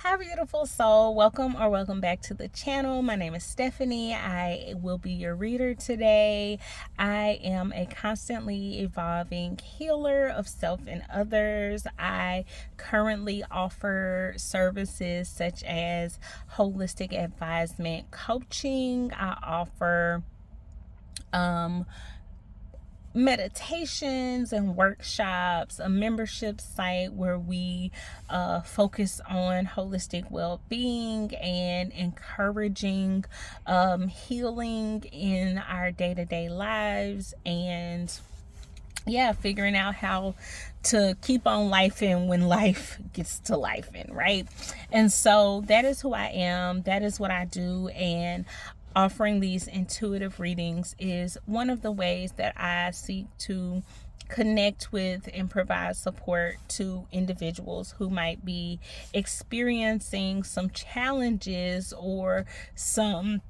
Hi, beautiful soul. Welcome back to the channel. My name is Stephanie. I will be your reader today. I am a constantly evolving healer of self and others. I currently offer services such as holistic advisement coaching. I offer meditations and workshops, a membership site where we focus on holistic well-being and encouraging healing in our day-to-day lives, and figuring out how to keep on lifing when life gets to lifing, right? And so that is who I am. That is what I do. And offering these intuitive readings is one of the ways that I seek to connect with and provide support to individuals who might be experiencing some challenges or some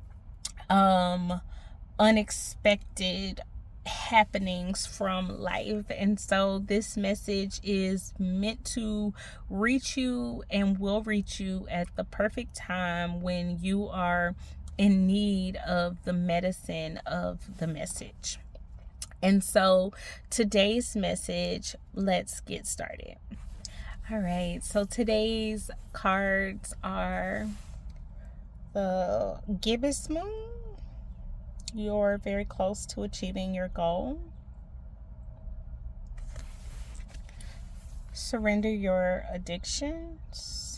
unexpected happenings from life. And so this message is meant to reach you and will reach you at the perfect time when you are in need of the medicine of the message. And so today's message, let's get started. All right, so today's cards are the Gibbous Moon. You're very close to achieving your goal. Surrender your addictions.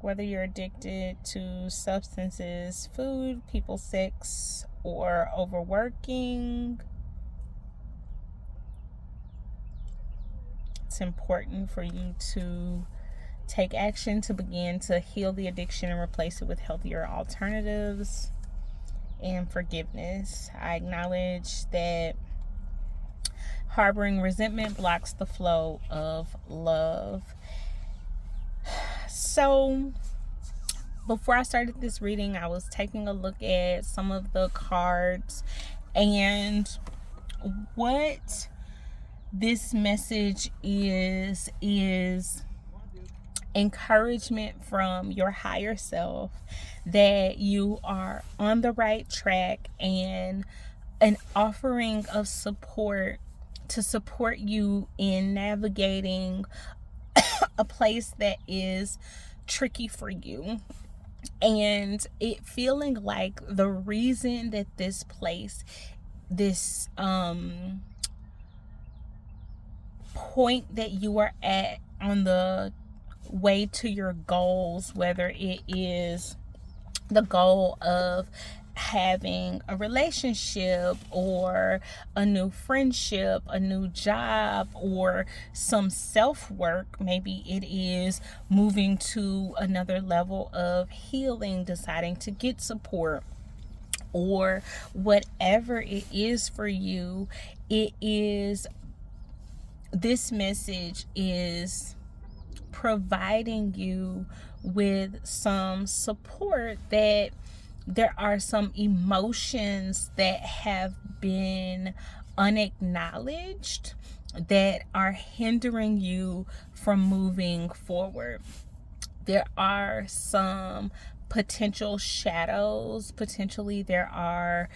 Whether you're addicted to substances, food, people, sex, or overworking, it's important for you to take action to begin to heal the addiction and replace it with healthier alternatives. And forgiveness. I acknowledge that harboring resentment blocks the flow of love. So before I started this reading, I was taking a look at some of the cards, and what this message is encouragement from your higher self that you are on the right track, and an offering of support to support you in navigating a place that is tricky for you, and it feeling like the reason that this point that you are at on the way to your goals, whether it is the goal of having a relationship or a new friendship, a new job, or some self-work. Maybe it is moving to another level of healing, deciding to get support, or whatever it is for you. This message is providing you with some support that there are some emotions that have been unacknowledged that are hindering you from moving forward. There are some potential shadows. Potentially there are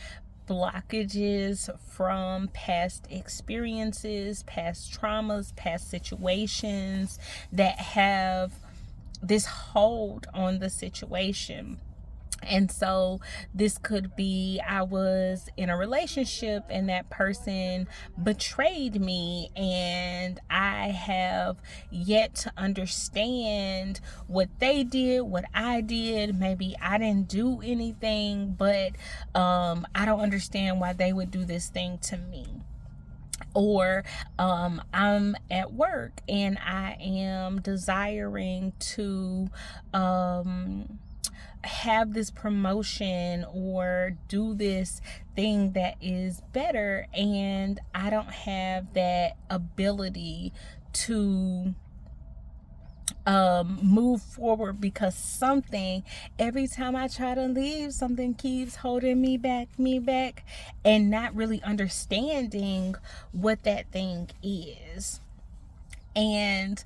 blockages from past experiences, past traumas, past situations that have this hold on the situation. And so this could be, I was in a relationship and that person betrayed me, and I have yet to understand what they did, what I did. Maybe I didn't do anything, but I don't understand why they would do this thing to me. Or I'm at work and I am desiring to have this promotion or do this thing that is better, and I don't have that ability to move forward because every time I try to leave, something keeps holding me back, and not really understanding what that thing is. And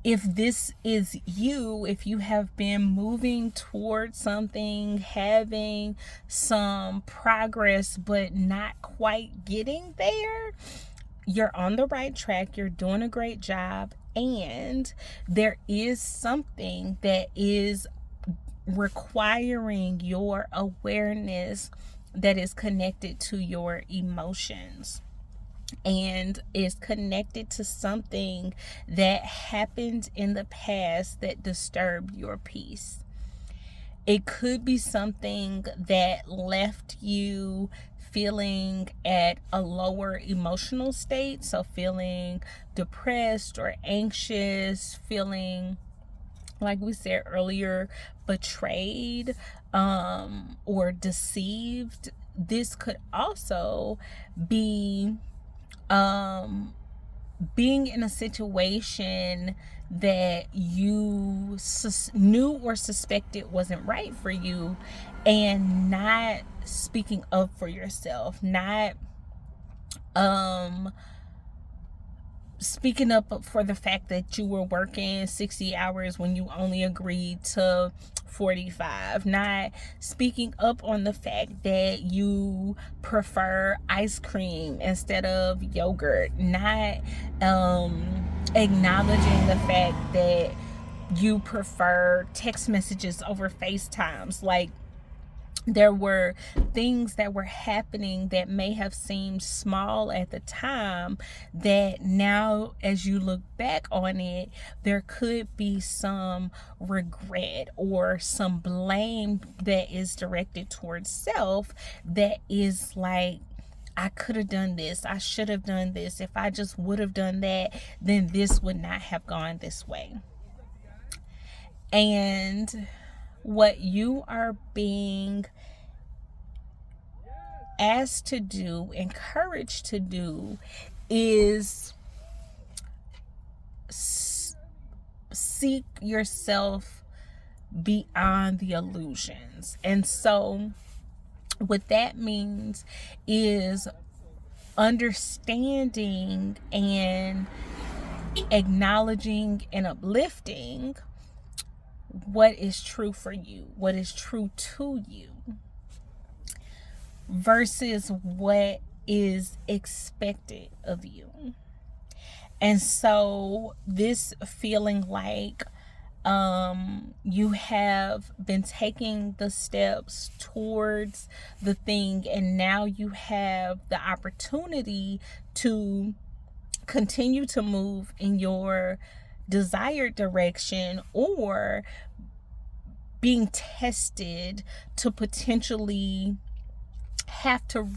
if this is you, if you have been moving towards something, having some progress, but not quite getting there, you're on the right track. You're doing a great job. And there is something that is requiring your awareness that is connected to your emotions and is connected to something that happened in the past that disturbed your peace. It could be something that left you feeling at a lower emotional state, so feeling depressed or anxious, feeling, like we said earlier, betrayed or deceived. This could also be being in a situation that you knew or suspected wasn't right for you, and not speaking up for yourself, not speaking up for the fact that you were working 60 hours when you only agreed to 45, not speaking up on the fact that you prefer ice cream instead of yogurt, not acknowledging the fact that you prefer text messages over FaceTimes. Like, there were things that were happening that may have seemed small at the time that now, as you look back on it, there could be some regret or some blame that is directed towards self, that is like, I could have done this, I should have done this, if I just would have done that, then this would not have gone this way. And what you are being asked to do, encouraged to do, is seek yourself beyond the illusions. And so what that means is understanding and acknowledging and uplifting what is true for you, what is true to you, versus what is expected of you. And so this feeling like you have been taking the steps towards the thing, and now you have the opportunity to continue to move in your desired direction, or being tested to potentially have to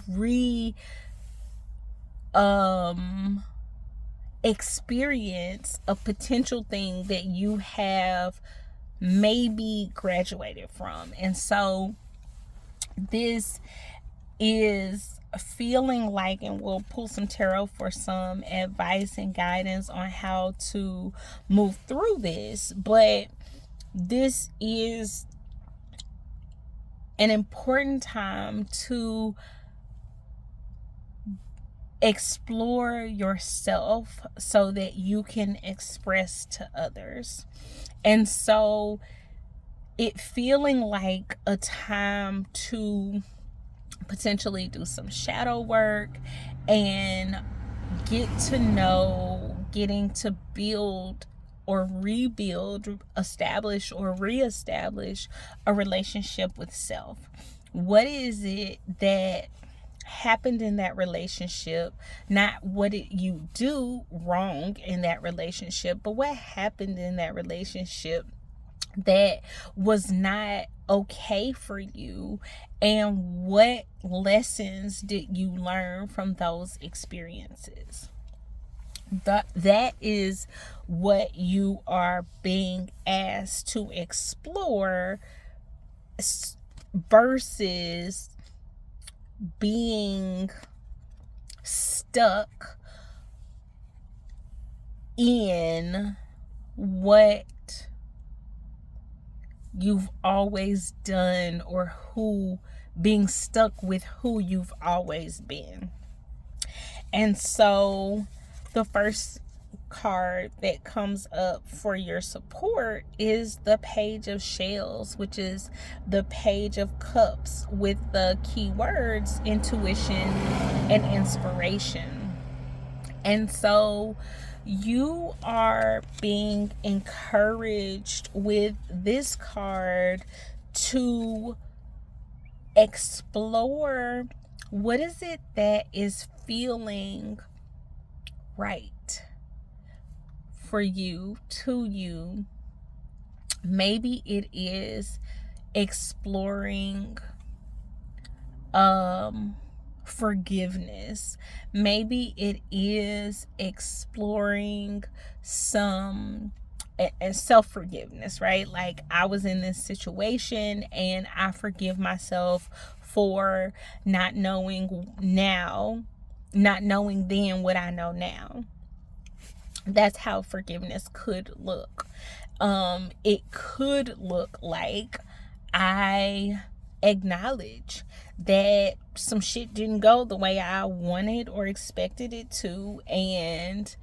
experience a potential thing that you have maybe graduated from. And so this is feeling like, and we'll pull some tarot for some advice and guidance on how to move through this, but this is an important time to explore yourself so that you can express to others. And so it feeling like a time to potentially do some shadow work and get to know, getting to build or rebuild, establish or reestablish a relationship with self. What is it that happened in that relationship? Not what did you do wrong in that relationship, but what happened in that relationship that was not okay for you, and what lessons did you learn from those experiences? That is what you are being asked to explore, versus being stuck in what you've always done, or being stuck with who you've always been. And so the first card that comes up for your support is the Page of Shells, which is the Page of Cups with the keywords intuition and inspiration. And so you are being encouraged with this card to explore what is it that is feeling right for you, to you. Maybe it is exploring forgiveness. Maybe it is exploring some self-forgiveness, right? Like, I was in this situation and I forgive myself for not knowing then what I know now. That's how forgiveness could look. It could look like I acknowledge that some shit didn't go the way I wanted or expected it to, and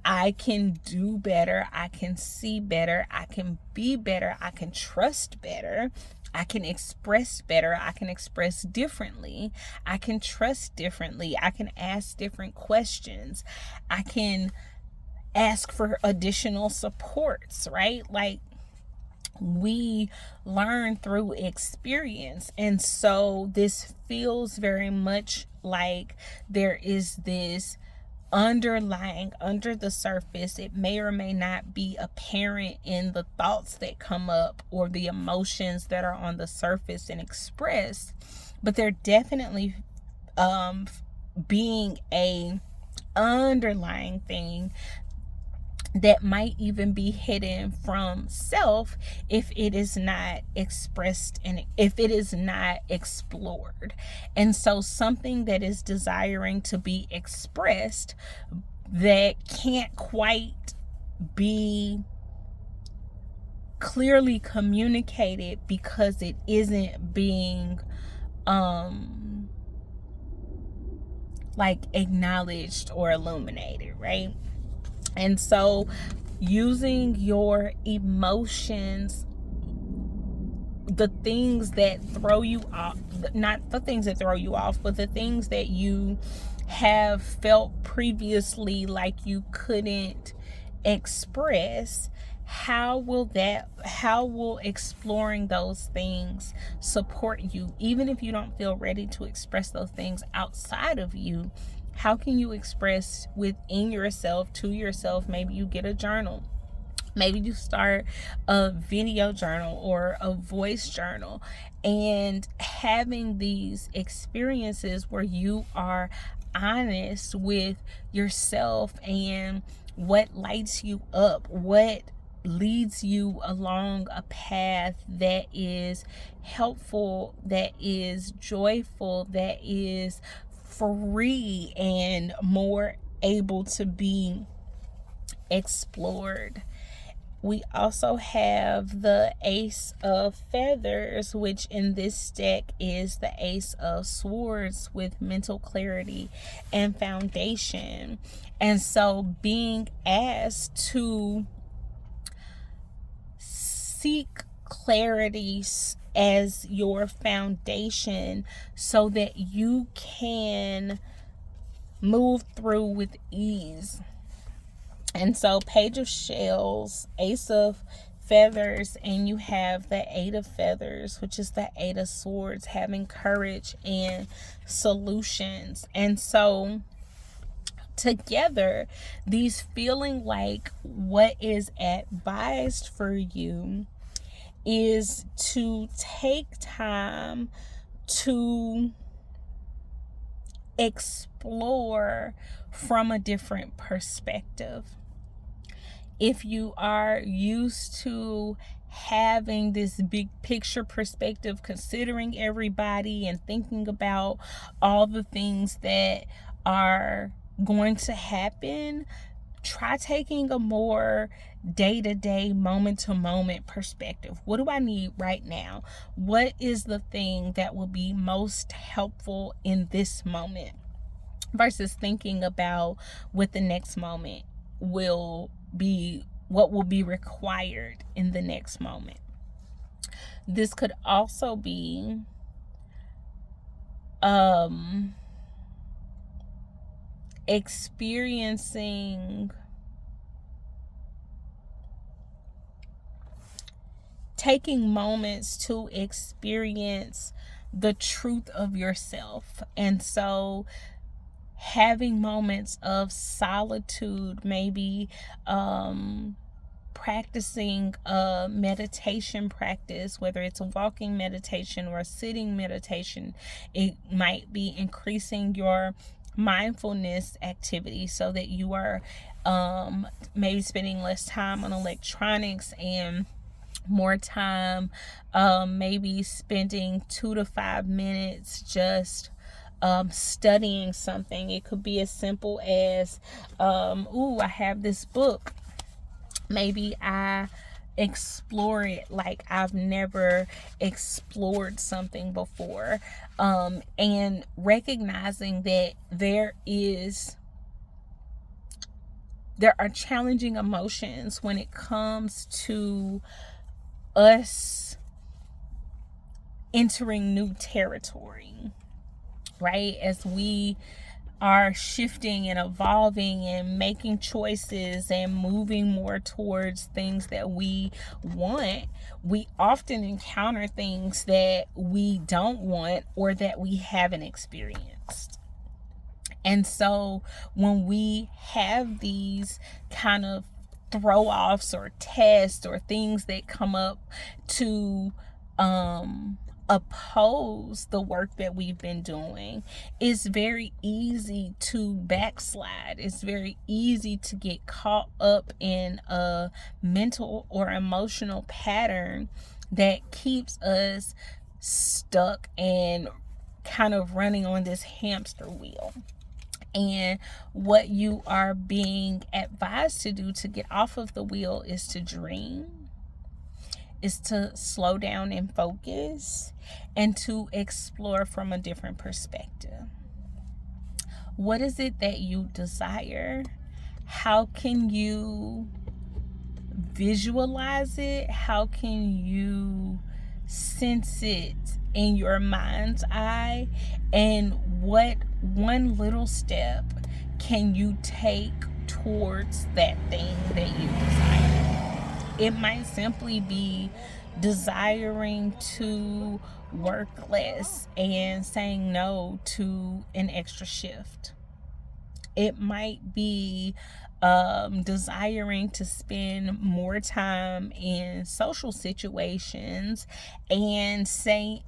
I can do better, I can see better, I can be better, I can trust better, I can express better, I can express differently, I can trust differently, I can ask different questions, I can ask for additional supports, right? Like, we learn through experience. And so this feels very much like there is this underlying, under the surface. It may or may not be apparent in the thoughts that come up or the emotions that are on the surface and expressed, but they're definitely being a underlying thing that might even be hidden from self if it is not expressed and if it is not explored. And so something that is desiring to be expressed that can't quite be clearly communicated because it isn't being like acknowledged or illuminated, right? And so using your emotions, the things that throw you off, not the things that throw you off, but the things that you have felt previously like you couldn't express, how will exploring those things support you? Even if you don't feel ready to express those things outside of you, how can you express within yourself, to yourself? Maybe you get a journal. Maybe you start a video journal or a voice journal, and having these experiences where you are honest with yourself and what lights you up, what leads you along a path that is helpful, that is joyful, that is free and more able to be explored. We also have the Ace of Feathers, which in this deck is the Ace of Swords with mental clarity and foundation. And so being asked to seek clarity as your foundation so that you can move through with ease. And so Page of Shells, Ace of Feathers, and you have the Eight of Feathers, which is the Eight of Swords, having courage and solutions. And so together, these feeling like what is advised for you is to take time to explore from a different perspective. If you are used to having this big picture perspective, considering everybody and thinking about all the things that are going to happen, try taking a more day-to-day, moment-to-moment perspective. What do I need right now? What is the thing that will be most helpful in this moment? Versus thinking about what the next moment will be required in the next moment. This could also be taking moments to experience the truth of yourself. And so having moments of solitude, maybe practicing a meditation practice, whether it's a walking meditation or a sitting meditation. It might be increasing your mindfulness activity so that you are maybe spending less time on electronics and more time maybe spending 2 to 5 minutes just studying something. It could be as simple as I have this book, maybe I explore it like I've never explored something before, and recognizing that there are challenging emotions when it comes to us entering new territory, right? As we are shifting and evolving and making choices and moving more towards things that we want, we often encounter things that we don't want or that we haven't experienced. And so when we have these kind of throw-offs or tests or things that come up to oppose the work that we've been doing, it's very easy to backslide. It's very easy to get caught up in a mental or emotional pattern that keeps us stuck and kind of running on this hamster wheel. And what you are being advised to do to get off of the wheel is to dream, is to slow down and focus, and to explore from a different perspective. What is it that you desire? How can you visualize it? How can you sense it in your mind's eye? And what one little step can you take towards that thing that you desire? It might simply be desiring to work less and saying no to an extra shift. It might be desiring to spend more time in social situations and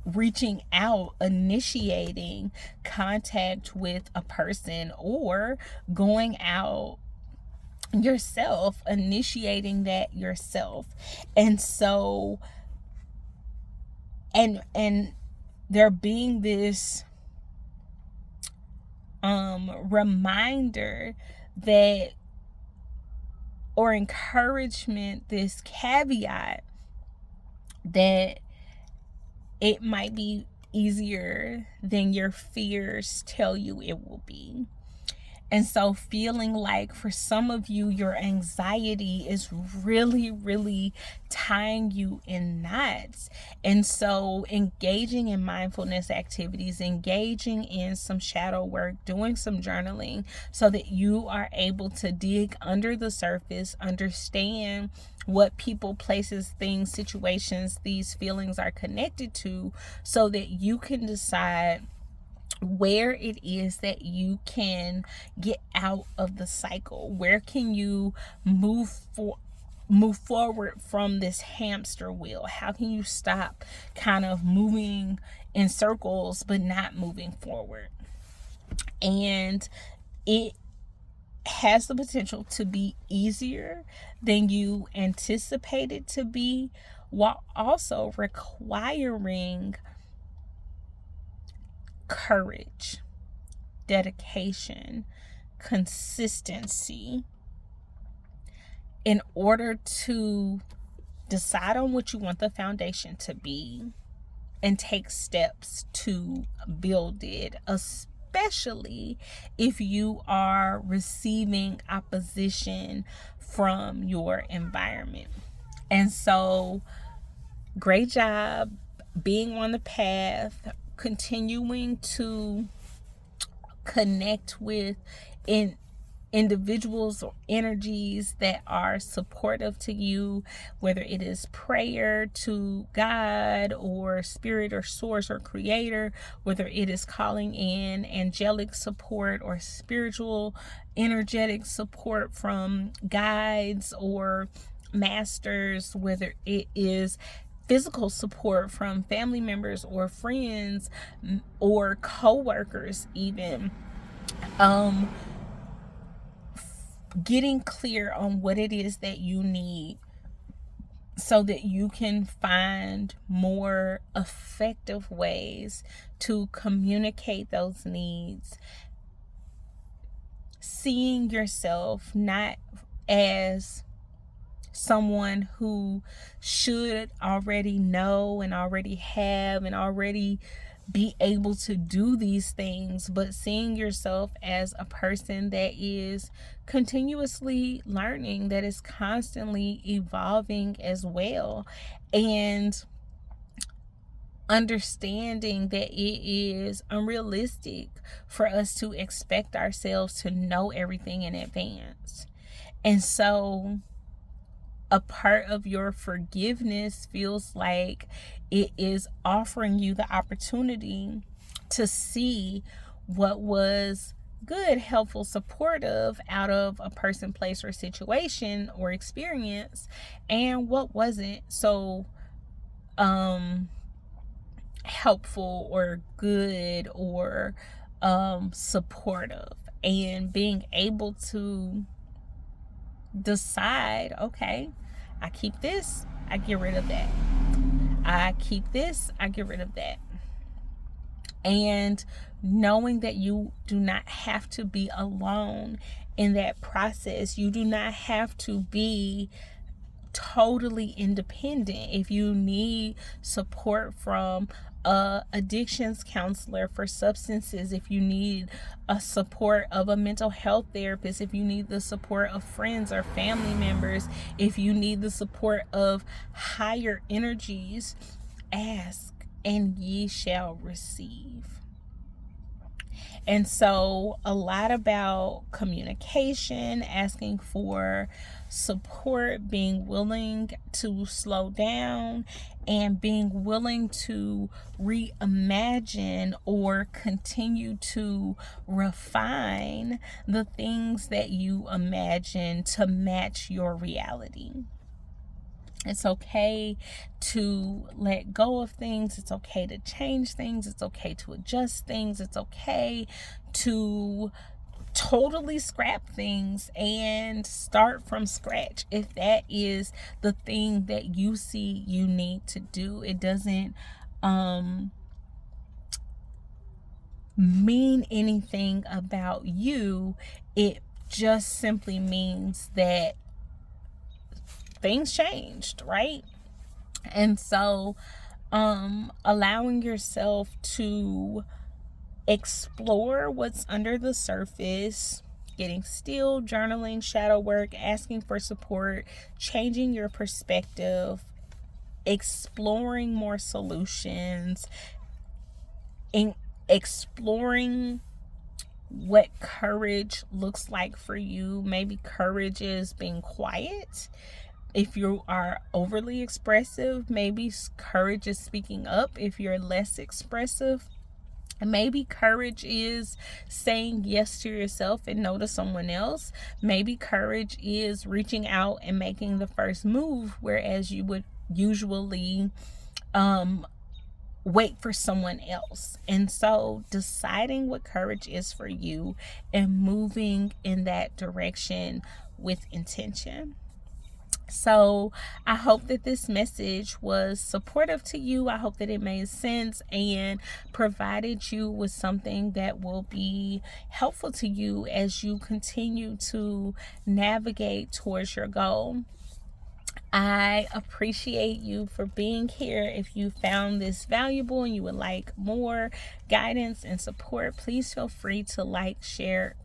reaching out, initiating contact with a person, or going out yourself, initiating that yourself. And so and there being this reminder that, or encouragement, this caveat that it might be easier than your fears tell you it will be. And so feeling like for some of you, your anxiety is really, really tying you in knots. And so engaging in mindfulness activities, engaging in some shadow work, doing some journaling so that you are able to dig under the surface, understand what people, places, things, situations these feelings are connected to, so that you can decide where it is that you can get out of the cycle. Where can you move forward from this hamster wheel? How can you stop kind of moving in circles but not moving forward? And it has the potential to be easier than you anticipated to be, while also requiring courage, dedication, consistency in order to decide on what you want the foundation to be and take steps to build it, especially if you are receiving opposition from your environment. And so, great job being on the path, continuing to connect with individuals or energies that are supportive to you, whether it is prayer to God or spirit or source or creator, whether it is calling in angelic support or spiritual energetic support from guides or masters, whether it is physical support from family members or friends or co-workers even. Getting clear on what it is that you need so that you can find more effective ways to communicate those needs. Seeing yourself not as someone who should already know and already have and already be able to do these things, but seeing yourself as a person that is continuously learning, that is constantly evolving as well, and understanding that it is unrealistic for us to expect ourselves to know everything in advance. And so a part of your forgiveness feels like it is offering you the opportunity to see what was good, helpful, supportive out of a person, place, or situation or experience, and what wasn't so helpful or good or supportive, and being able to decide, okay, I keep this, I get rid of that. I keep this, I get rid of that. And knowing that you do not have to be alone in that process. You do not have to be totally independent. If you need support from addictions counselor for substances, if you need a support of a mental health therapist, if you need the support of friends or family members, if you need the support of higher energies, ask and ye shall receive. And so a lot about communication, asking for support, being willing to slow down, and being willing to reimagine or continue to refine the things that you imagine to match your reality. It's okay to let go of things. It's okay to change things. It's okay to adjust things. It's okay to totally scrap things and start from scratch if that is the thing that you see you need to do. It doesn't mean anything about you. It just simply means that things changed, right? And so allowing yourself to explore what's under the surface, getting still, journaling, shadow work, asking for support, changing your perspective, exploring more solutions, and exploring what courage looks like for you. Maybe courage is being quiet. If you are overly expressive, maybe courage is speaking up. If you're less expressive, maybe courage is saying yes to yourself and no to someone else. Maybe courage is reaching out and making the first move, whereas you would usually wait for someone else. And so deciding what courage is for you and moving in that direction with intention. So I hope that this message was supportive to you. I hope that it made sense and provided you with something that will be helpful to you as you continue to navigate towards your goal. I appreciate you for being here. If you found this valuable and you would like more guidance and support, please feel free to like, share,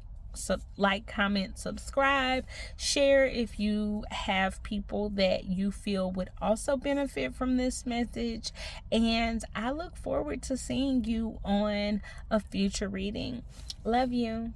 comment, subscribe, share if you have people that you feel would also benefit from this message. And I look forward to seeing you on a future reading. Love you.